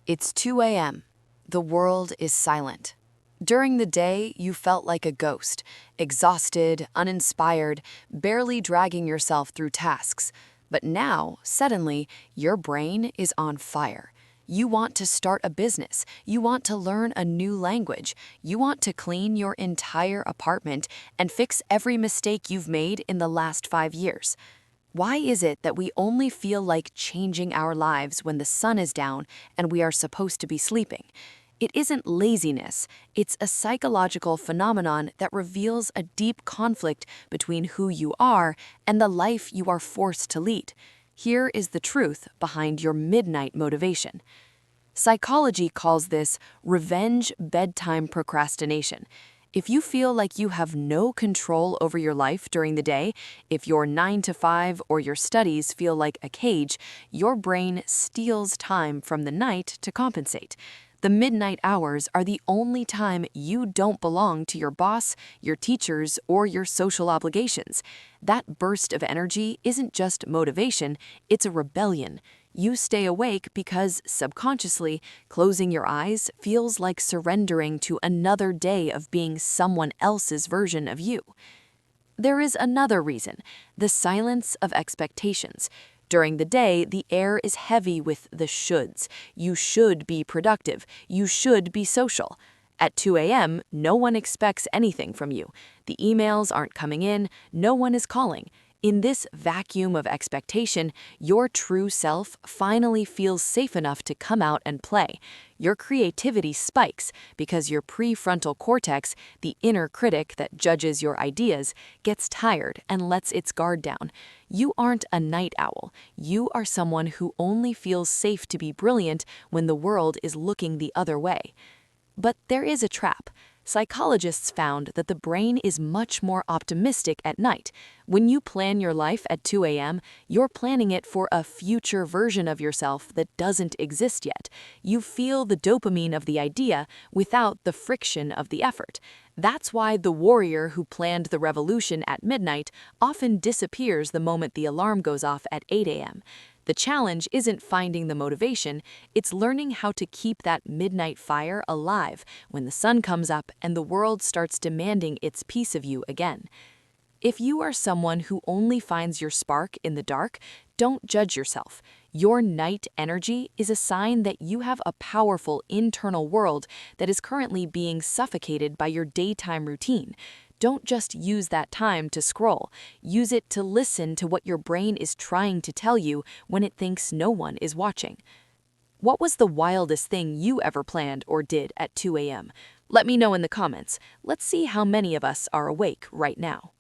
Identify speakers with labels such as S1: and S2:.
S1: It's 2 a.m. The world is silent. During the day, you felt like a ghost, exhausted, uninspired, barely dragging yourself through tasks. But now, suddenly, your brain is on fire. You want to start a business. You want to learn a new language. You want to clean your entire apartment and fix every mistake you've made in the last 5 years. Why is it that we only feel like changing our lives when the sun is down and we are supposed to be sleeping? It isn't laziness, it's a psychological phenomenon that reveals a deep conflict between who you are and the life you are forced to lead. Here is the truth behind your midnight motivation. Psychology calls this revenge bedtime procrastination. If you feel like you have no control over your life during the day, if your 9 to 5 or your studies feel like a cage, your brain steals time from the night to compensate. The midnight hours are the only time you don't belong to your boss, your teachers, or your social obligations. That burst of energy isn't just motivation, it's a rebellion. You stay awake because, subconsciously, closing your eyes feels like surrendering to another day of being someone else's version of you. There is another reason, the silence of expectations. During the day, the air is heavy with the shoulds. You should be productive. You should be social. At 2 a.m., no one expects anything from you. The emails aren't coming in. No one is calling. In this vacuum of expectation, your true self finally feels safe enough to come out and play. Your creativity spikes because your prefrontal cortex, the inner critic that judges your ideas, gets tired and lets its guard down. You aren't a night owl. You are someone who only feels safe to be brilliant when the world is looking the other way. But there is a trap. Psychologists found that the brain is much more optimistic at night. When you plan your life at 2 a.m., you're planning it for a future version of yourself that doesn't exist yet. You feel the dopamine of the idea without the friction of the effort. That's why the warrior who planned the revolution at midnight often disappears the moment the alarm goes off at 8 a.m. The challenge isn't finding the motivation, it's learning how to keep that midnight fire alive when the sun comes up and the world starts demanding its piece of you again. If you are someone who only finds your spark in the dark, don't judge yourself. Your night energy is a sign that you have a powerful internal world that is currently being suffocated by your daytime routine. Don't just use that time to scroll. Use it to listen to what your brain is trying to tell you when it thinks no one is watching. What was the wildest thing you ever planned or did at 2 a.m.? Let me know in the comments. Let's see how many of us are awake right now.